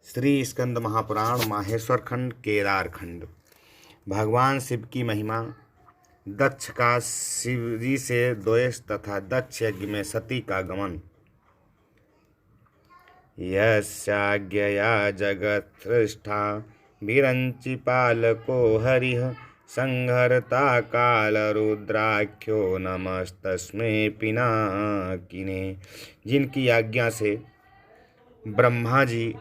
श्री स्कंद महापुराण माहेश्वर खंड केदार खंड। भगवान शिव की महिमा। दक्ष का शिवजी से द्वेष तथा दक्ष यज्ञ में सती का गमन। यस्याज्ञया जगत्सृष्टा विरंचि पालको हरिः संहर्ता कालरुद्राख्यो नमस्तस्मै पिनाकिने। जिनकी आज्ञा से ब्रह्मा जी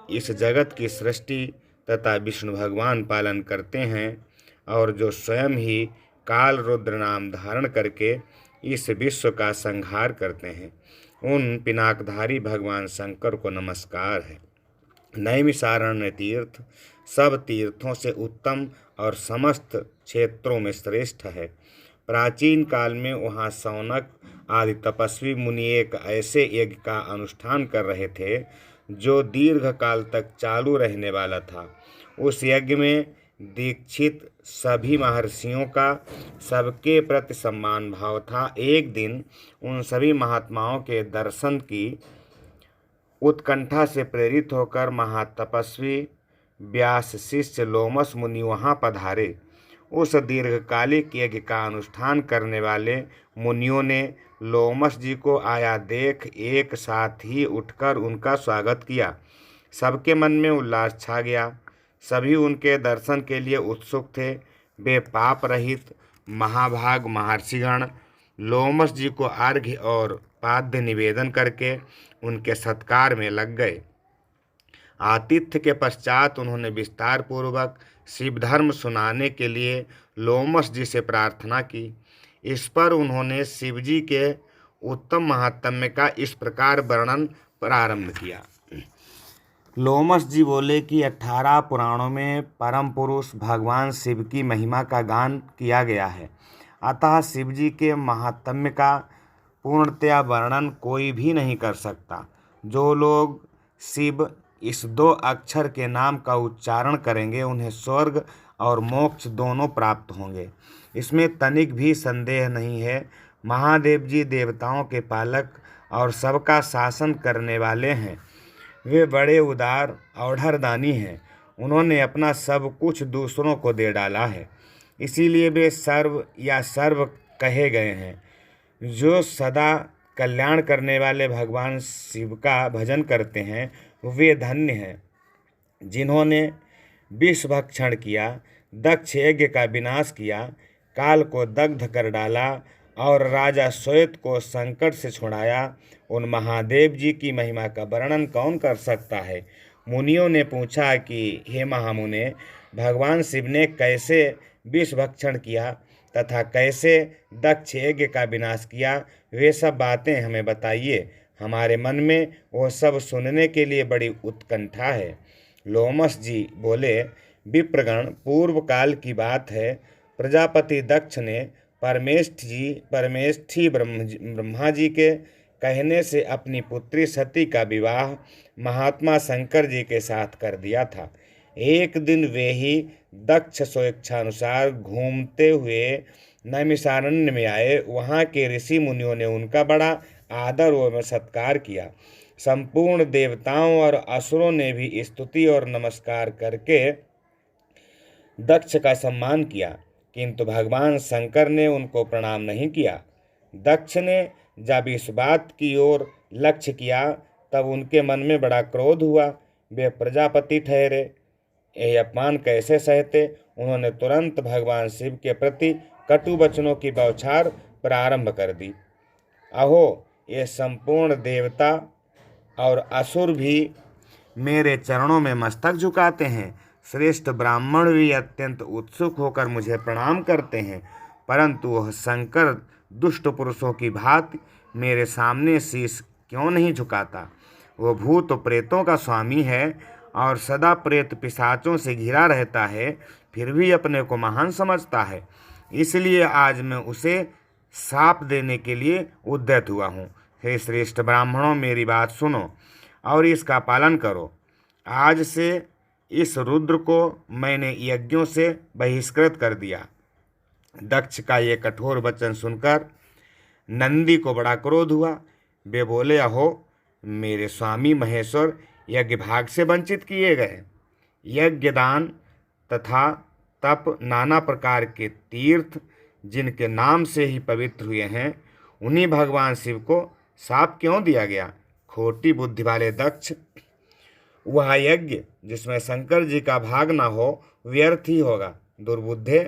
इस जगत की सृष्टि तथा विष्णु भगवान पालन करते हैं और जो स्वयं ही काल रुद्र नाम धारण करके इस विश्व का संहार करते हैं, उन पिनाकधारी भगवान शंकर को नमस्कार है। नैमिषारण्य तीर्थ सब तीर्थों से उत्तम और समस्त क्षेत्रों में श्रेष्ठ है। प्राचीन काल में वहाँ शौनक आदि तपस्वी मुनि एक ऐसे यज्ञ का अनुष्ठान कर रहे थे जो दीर्घ काल तक चालू रहने वाला था। उस यज्ञ में दीक्षित सभी महर्षियों का सबके प्रति सम्मान भाव था। एक दिन उन सभी महात्माओं के दर्शन की उत्कंठा से प्रेरित होकर महातपस्वी व्यास शिष्य लोमस मुनि वहाँ पधारे। उस दीर्घकालिक यज्ञ का अनुष्ठान करने वाले मुनियों ने लोमस जी को आया देख एक साथ ही उठकर उनका स्वागत किया। सबके मन में उल्लास छा गया। सभी उनके दर्शन के लिए उत्सुक थे। वे पाप रहित महाभाग महर्षिगण लोमस जी को अर्घ्य और पाद्य निवेदन करके उनके सत्कार में लग गए। आतिथ्य के पश्चात उन्होंने विस्तार पूर्वक शिव धर्म सुनाने के लिए लोमस जी से प्रार्थना की। इस पर उन्होंने शिव जी के उत्तम महात्म्य का इस प्रकार वर्णन प्रारंभ किया। लोमस जी बोले कि 18 पुराणों में परम पुरुष भगवान शिव की महिमा का गान किया गया है, अतः शिव जी के महात्म्य का पूर्णतया वर्णन कोई भी नहीं कर सकता। जो लोग शिव इस 2 अक्षर के नाम का उच्चारण करेंगे उन्हें स्वर्ग और मोक्ष दोनों प्राप्त होंगे, इसमें तनिक भी संदेह नहीं है। महादेव जी देवताओं के पालक और सबका शासन करने वाले हैं। वे बड़े उदार औढ़रदानी हैं। उन्होंने अपना सब कुछ दूसरों को दे डाला है, इसीलिए वे सर्व या सर्व कहे गए हैं। जो सदा कल्याण करने वाले भगवान शिव का भजन करते हैं वे धन्य हैं। जिन्होंने विष भक्षण किया, दक्ष यज्ञ का विनाश किया, काल को दग्ध कर डाला और राजा श्वेत को संकट से छुड़ाया, उन महादेव जी की महिमा का वर्णन कौन कर सकता है। मुनियों ने पूछा कि हे महामुने, भगवान शिव ने कैसे विष भक्षण किया तथा कैसे दक्ष यज्ञ का विनाश किया, वे सब बातें हमें बताइए। हमारे मन में वो सब सुनने के लिए बड़ी उत्कंठा है। लोमस जी बोले, विप्रगण, पूर्व काल की बात है। प्रजापति दक्ष ने परमेष्ठी ब्रह्मा जी के कहने से अपनी पुत्री सती का विवाह महात्मा शंकर जी के साथ कर दिया था। एक दिन वे ही दक्ष स्वेच्छानुसार घूमते हुए नैमिषारण्य में आए। वहाँ के ऋषि मुनियों ने उनका बड़ा आदर व सत्कार किया। संपूर्ण देवताओं और असुरों ने भी स्तुति और नमस्कार करके दक्ष का सम्मान किया, किंतु भगवान शंकर ने उनको प्रणाम नहीं किया। दक्ष ने जब इस बात की ओर लक्ष्य किया तब उनके मन में बड़ा क्रोध हुआ। वे प्रजापति ठहरे, यह अपमान कैसे सहते। उन्होंने तुरंत भगवान शिव के प्रति कटु वचनों की बौछार प्रारंभ कर दी। अहो, ये संपूर्ण देवता और असुर भी मेरे चरणों में मस्तक झुकाते हैं। श्रेष्ठ ब्राह्मण भी अत्यंत उत्सुक होकर मुझे प्रणाम करते हैं, परंतु वह शंकर दुष्ट पुरुषों की भांति मेरे सामने शीश क्यों नहीं झुकाता। वह भूत प्रेतों का स्वामी है और सदा प्रेत पिशाचों से घिरा रहता है, फिर भी अपने को महान समझता है। इसलिए आज मैं उसे शाप देने के लिए उद्यत हुआ हूँ। हे श्रेष्ठ ब्राह्मणों, मेरी बात सुनो और इसका पालन करो। आज से इस रुद्र को मैंने यज्ञों से बहिष्कृत कर दिया। दक्ष का ये कठोर वचन सुनकर नंदी को बड़ा क्रोध हुआ। वे बोले, अहो मेरे स्वामी महेश्वर, यज्ञ भाग से वंचित किए गए। यज्ञ, दान तथा तप, नाना प्रकार के तीर्थ जिनके नाम से ही पवित्र हुए हैं, उन्हीं भगवान शिव को शाप क्यों दिया गया? खोटी बुद्धि वाले दक्ष, वह यज्ञ जिसमें शंकर जी का भाग न हो व्यर्थ ही होगा। दुर्बुद्धे,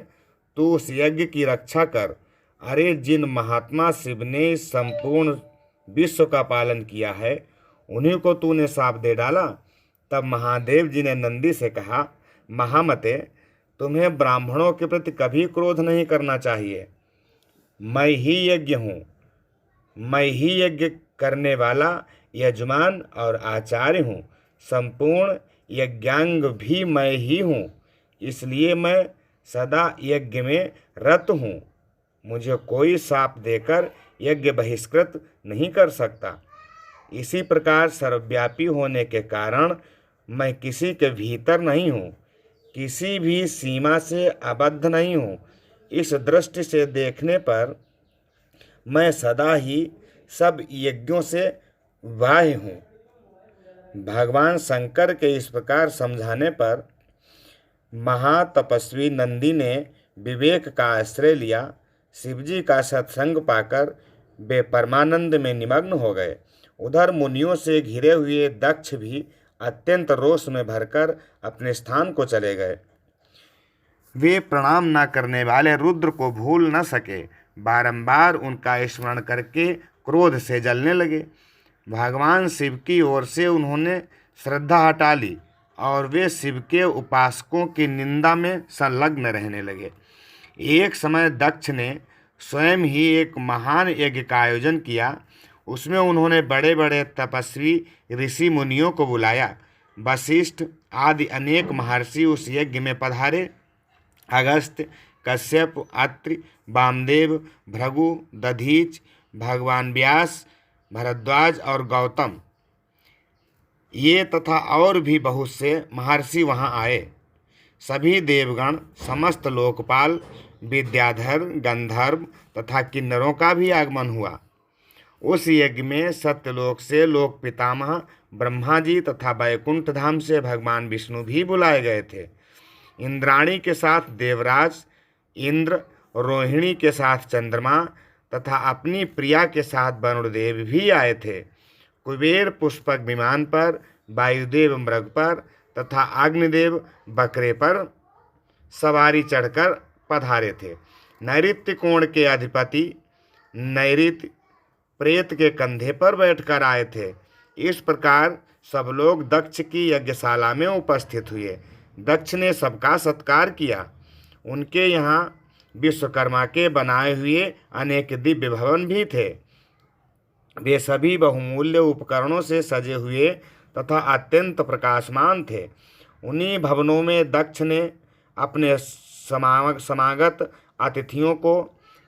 तू उस यज्ञ की रक्षा कर। अरे, जिन महात्मा शिव ने संपूर्ण विश्व का पालन किया है, उन्हीं को तूने शाप दे डाला। तब महादेव जी ने नंदी से कहा, महामते, तुम्हें ब्राह्मणों के प्रति कभी क्रोध नहीं करना चाहिए। मैं ही यज्ञ हूँ, मैं ही यज्ञ करने वाला यजमान और आचार्य हूँ। संपूर्ण यज्ञांग भी मैं ही हूँ, इसलिए मैं सदा यज्ञ में रत हूँ। मुझे कोई शाप देकर यज्ञ बहिष्कृत नहीं कर सकता। इसी प्रकार सर्वव्यापी होने के कारण मैं किसी के भीतर नहीं हूँ, किसी भी सीमा से आबद्ध नहीं हूँ। इस दृष्टि से देखने पर मैं सदा ही सब यज्ञों से बाह्य हूँ। भगवान शंकर के इस प्रकार समझाने पर महातपस्वी नंदी ने विवेक का आश्रय लिया। शिवजी का सत्संग पाकर वे परमानंद में निमग्न हो गए। उधर मुनियों से घिरे हुए दक्ष भी अत्यंत रोष में भरकर अपने स्थान को चले गए। वे प्रणाम न करने वाले रुद्र को भूल न सके, बारंबार उनका स्मरण करके क्रोध से जलने लगे। भगवान शिव की ओर से उन्होंने श्रद्धा हटा ली और वे शिव के उपासकों की निंदा में संलग्न रहने लगे। एक समय दक्ष ने स्वयं ही एक महान यज्ञ का आयोजन किया। उसमें उन्होंने बड़े बड़े तपस्वी ऋषि मुनियों को बुलाया। वशिष्ठ आदि अनेक महर्षि उस यज्ञ में पधारे। अगस्त्य, कश्यप, अत्रि, वामदेव, भृगु, दधीच, भगवान व्यास, भरद्वाज और गौतम, ये तथा और भी बहुत से महर्षि वहाँ आए। सभी देवगण, समस्त लोकपाल, विद्याधर, गंधर्व तथा किन्नरों का भी आगमन हुआ। उस यज्ञ में सत्यलोक से लोक पितामह ब्रह्मा जी तथा वैकुंठ धाम से भगवान विष्णु भी बुलाए गए थे। इंद्राणी के साथ देवराज इंद्र, रोहिणी के साथ चंद्रमा तथा अपनी प्रिया के साथ वरुणदेव भी आए थे। कुबेर पुष्पक विमान पर, वायुदेव मृग पर तथा अग्निदेव बकरे पर सवारी चढ़कर पधारे थे। नैऋत्य कोण के अधिपति नैऋत्य प्रेत के कंधे पर बैठकर आए थे। इस प्रकार सब लोग दक्ष की यज्ञशाला में उपस्थित हुए। दक्ष ने सबका सत्कार किया। उनके यहाँ विश्वकर्मा के बनाए हुए अनेक दिव्य भवन भी थे। वे सभी बहुमूल्य उपकरणों से सजे हुए तथा अत्यंत प्रकाशमान थे। उन्हीं भवनों में दक्ष ने अपने समागत अतिथियों को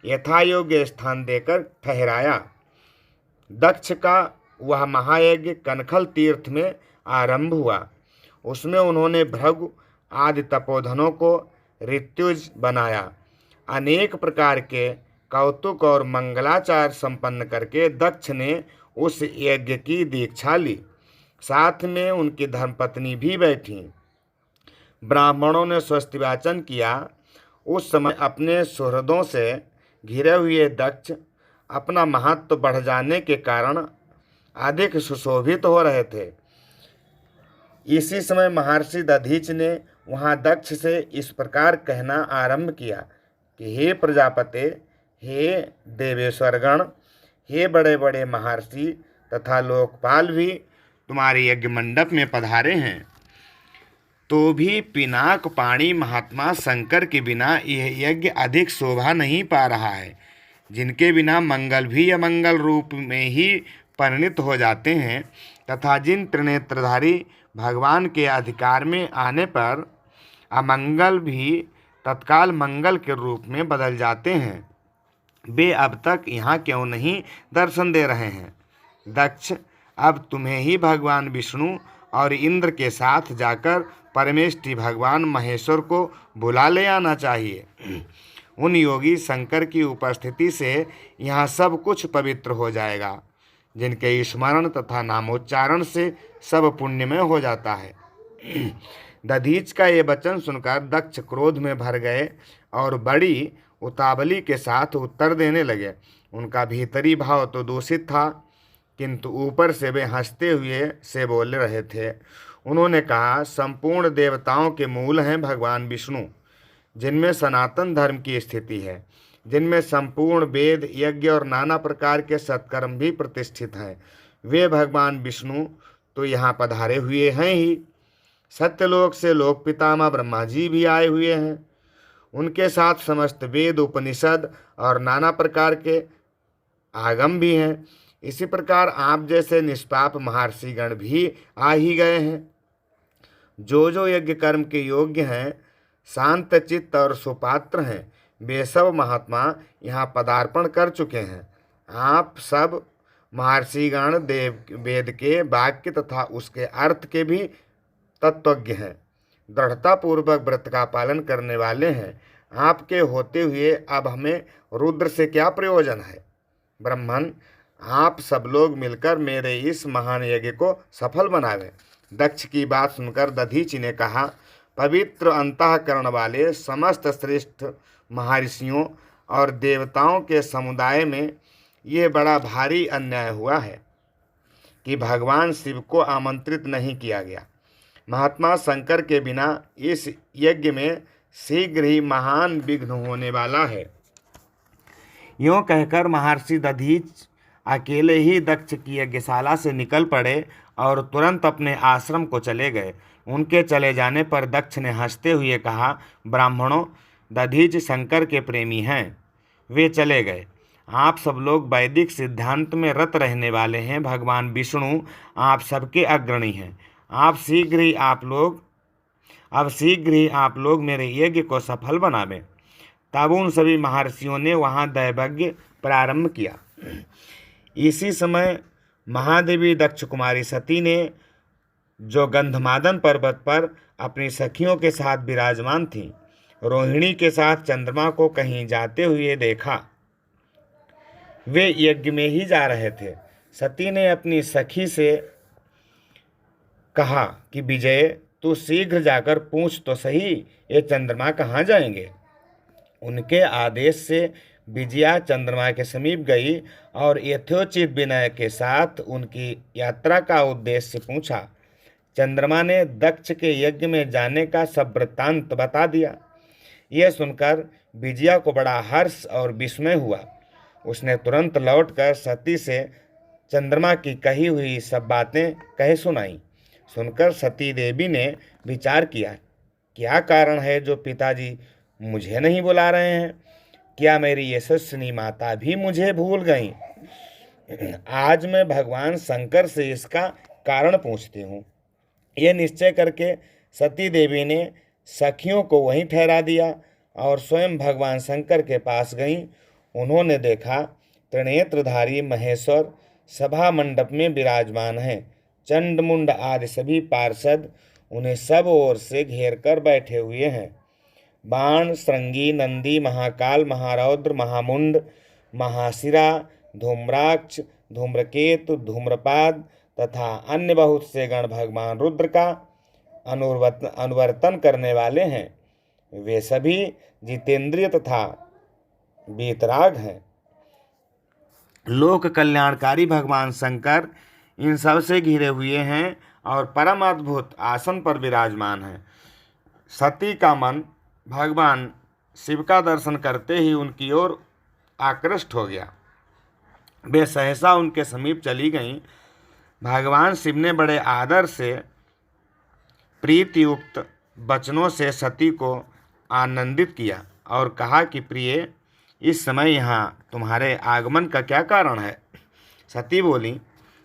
यथायोग्य स्थान देकर ठहराया। दक्ष का वह महायज्ञ कनखल तीर्थ में आरंभ हुआ। उसमें उन्होंने भृगु आदि तपोधनों को ऋत्युज बनाया। अनेक प्रकार के कौतुक और मंगलाचार संपन्न करके दक्ष ने उस यज्ञ की दीक्षा ली। साथ में उनकी धर्मपत्नी भी बैठी। ब्राह्मणों ने स्वस्तिवाचन किया। उस समय अपने सुहृदों से घिरे हुए दक्ष अपना महत्व बढ़ जाने के कारण अधिक सुशोभित हो रहे थे। इसी समय महर्षि दधीच ने वहाँ दक्ष से इस प्रकार कहना आरंभ किया कि हे प्रजापते, हे देवेश्वरगण, हे बड़े बड़े महर्षि तथा लोकपाल भी तुम्हारे यज्ञ मंडप में पधारे हैं। तो भी पिनाक पाणी महात्मा शंकर के बिना यह यज्ञ अधिक शोभा नहीं पा रहा है, जिनके बिना मंगल भी अमंगल रूप में ही परिणित हो जाते हैं तथा जिन त्रिनेत्रधारी भगवान के अधिकार में आने पर अमंगल भी तत्काल मंगल के रूप में बदल जाते हैं, वे अब तक यहाँ क्यों नहीं दर्शन दे रहे हैं? दक्ष, अब तुम्हें ही भगवान विष्णु और इंद्र के साथ जाकर परमेष्ठी भगवान महेश्वर को बुला ले आना चाहिए। उन योगी शंकर की उपस्थिति से यहाँ सब कुछ पवित्र हो जाएगा। जिनके स्मरण तथा नामोच्चारण से सब पुण्यमय हो जाता है। दधीच का ये वचन सुनकर दक्ष क्रोध में भर गए और बड़ी उतावली के साथ उत्तर देने लगे। उनका भीतरी भाव तो दूषित था, किंतु ऊपर से वे हंसते हुए से बोल रहे थे। उन्होंने कहा, संपूर्ण देवताओं के मूल हैं भगवान विष्णु, जिनमें सनातन धर्म की स्थिति है, जिनमें संपूर्ण वेद यज्ञ और नाना प्रकार के सत्कर्म भी प्रतिष्ठित हैं। वे भगवान विष्णु तो यहाँ पधारे हुए हैं ही, सत्यलोक से लोक पितामह ब्रह्मा जी भी आए हुए हैं। उनके साथ समस्त वेद उपनिषद और नाना प्रकार के आगम भी हैं। इसी प्रकार आप जैसे निष्पाप महर्षिगण भी आ ही गए हैं। जो यज्ञ कर्म के योग्य हैं, शांत चित्त और सुपात्र हैं, वे सब महात्मा यहाँ पदार्पण कर चुके हैं। आप सब महर्षिगण देव वेद के वाक्य तथा उसके अर्थ के भी तत्वज्ञ हैं, दृढ़तापूर्वक व्रत का पालन करने वाले हैं। आपके होते हुए अब हमें रुद्र से क्या प्रयोजन है? ब्राह्मण, आप सब लोग मिलकर मेरे इस महान यज्ञ को सफल बनावें। दक्ष की बात सुनकर दधीचि ने कहा, पवित्र अंतःकरण वाले समस्त श्रेष्ठ महर्षियों और देवताओं के समुदाय में ये बड़ा भारी अन्याय हुआ है कि भगवान शिव को आमंत्रित नहीं किया गया। महात्मा शंकर के बिना इस यज्ञ में शीघ्र ही महान विघ्न होने वाला है। यूँ कहकर महर्षि दधीच अकेले ही दक्ष की यज्ञशाला से निकल पड़े और तुरंत अपने आश्रम को चले गए। उनके चले जाने पर दक्ष ने हंसते हुए कहा, ब्राह्मणों, दधीच शंकर के प्रेमी हैं। वे चले गए। आप सब लोग वैदिक सिद्धांत में रत रहने वाले हैं। भगवान विष्णु आप सबके अग्रणी हैं। अब शीघ्र ही आप लोग मेरे यज्ञ को सफल बनावें। तब उन सभी महर्षियों ने वहाँ दैवज्ञ प्रारंभ किया। इसी समय महादेवी दक्ष कुमारी सती ने, जो गंधमादन पर्वत पर अपनी सखियों के साथ विराजमान थीं, रोहिणी के साथ चंद्रमा को कहीं जाते हुए देखा। वे यज्ञ में ही जा रहे थे। सती ने अपनी सखी से कहा कि विजय, तू शीघ्र जाकर पूछ तो सही, ये चंद्रमा कहाँ जाएंगे। उनके आदेश से विजया चंद्रमा के समीप गई और यथोचित विनय के साथ उनकी यात्रा का उद्देश्य पूछा। चंद्रमा ने दक्ष के यज्ञ में जाने का सब वृत्तांत बता दिया। यह सुनकर विजया को बड़ा हर्ष और विस्मय हुआ। उसने तुरंत लौटकर सती से चंद्रमा की कही हुई सब बातें कह सुनाई। सुनकर सती देवी ने विचार किया, क्या कारण है जो पिताजी मुझे नहीं बुला रहे हैं? क्या मेरी यशस्विनी माता भी मुझे भूल गईं? आज मैं भगवान शंकर से इसका कारण पूछती हूँ। यह निश्चय करके सती देवी ने सखियों को वहीं ठहरा दिया और स्वयं भगवान शंकर के पास गईं। उन्होंने देखा त्रिनेत्रधारी महेश्वर सभा मंडप में विराजमान हैं। चंड मुंड आदि सभी पार्षद उन्हें सब ओर से घेर कर बैठे हुए हैं। बाण, श्रृंगी, नंदी, महाकाल, महारौद्र, महामुंड, महाशिरा, धूम्राक्ष, धूम्रकेतु, धूम्रपाद तथा अन्य बहुत से गण भगवान रुद्र का अनुवर्तन करने वाले हैं। वे सभी जितेंद्रिय तथा वीतराग हैं। लोक कल्याणकारी भगवान शंकर इन सब से घिरे हुए हैं और परम अद्भुत आसन पर विराजमान हैं। सती का मन भगवान शिव का दर्शन करते ही उनकी ओर आकृष्ट हो गया। वे सहसा उनके समीप चली गईं। भगवान शिव ने बड़े आदर से प्रीतियुक्त वचनों से सती को आनंदित किया और कहा कि प्रिय, इस समय यहाँ तुम्हारे आगमन का क्या कारण है? सती बोली,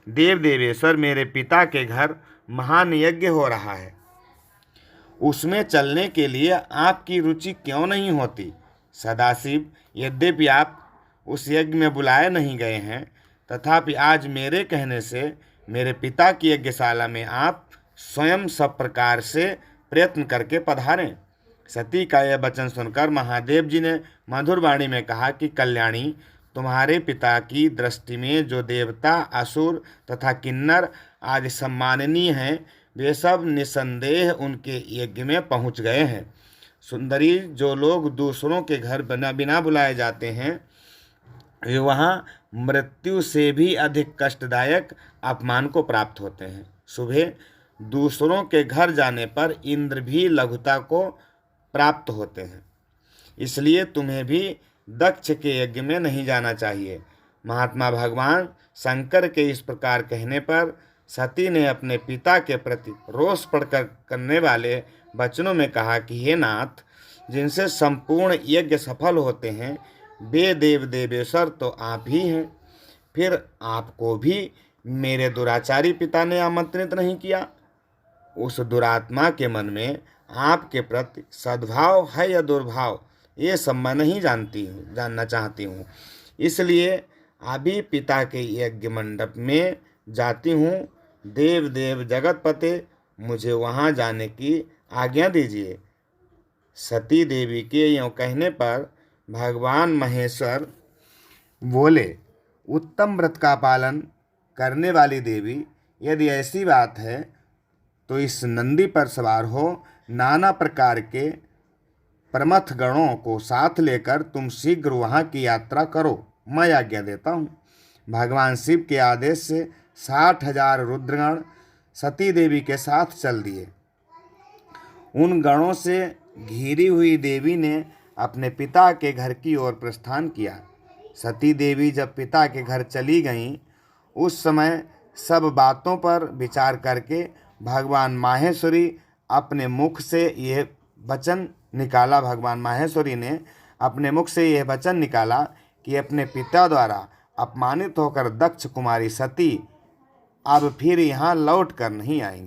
देव देवेश्वर, मेरे पिता के घर महान यज्ञ हो रहा है, उसमें चलने के लिए आपकी रुचि क्यों नहीं होती? सदाशिव, यद्यपि आप उस यज्ञ में बुलाए नहीं गए हैं, तथापि आज मेरे कहने से मेरे पिता की यज्ञशाला में आप स्वयं सब प्रकार से प्रयत्न करके पधारें। सती का यह वचन सुनकर महादेव जी ने मधुर वाणी में कहा कि कल्याणी, तुम्हारे पिता की दृष्टि में जो देवता, असुर तथा किन्नर आदि सम्माननीय हैं, वे सब निसंदेह उनके यज्ञ में पहुंच गए हैं। सुंदरी, जो लोग दूसरों के घर बिना बिना बुलाए जाते हैं, वे वहाँ मृत्यु से भी अधिक कष्टदायक अपमान को प्राप्त होते हैं। सुबह दूसरों के घर जाने पर इंद्र भी लघुता को प्राप्त होते हैं। इसलिए तुम्हें भी दक्ष के यज्ञ में नहीं जाना चाहिए। महात्मा भगवान शंकर के इस प्रकार कहने पर सती ने अपने पिता के प्रति रोष पड़कर करने वाले वचनों में कहा कि हे नाथ, जिनसे संपूर्ण यज्ञ सफल होते हैं, वे देव देवेश्वर तो आप ही हैं। फिर आपको भी मेरे दुराचारी पिता ने आमंत्रित नहीं किया। उस दुरात्मा के मन में आपके प्रति सद्भाव है या दुर्भाव, ये सब मैं नहीं जानना चाहती हूँ। इसलिए अभी पिता के यज्ञ मंडप में जाती हूँ। देव देव जगतपते, मुझे वहाँ जाने की आज्ञा दीजिए। सती देवी के यों कहने पर भगवान महेश्वर बोले, उत्तम व्रत का पालन करने वाली देवी, यदि ऐसी बात है तो इस नंदी पर सवार हो, नाना प्रकार के प्रमथ गणों को साथ लेकर तुम शीघ्र वहाँ की यात्रा करो, मैं आज्ञा देता हूँ। भगवान शिव के आदेश से 60,000 रुद्रगण सती देवी के साथ चल दिए। उन गणों से घिरी हुई देवी ने अपने पिता के घर की ओर प्रस्थान किया। सती देवी जब पिता के घर चली गईं, उस समय सब बातों पर विचार करके भगवान माहेश्वरी अपने मुख से यह वचन निकाला कि अपने पिता द्वारा अपमानित होकर दक्ष कुमारी सती अब फिर यहाँ लौट कर नहीं आएंगी।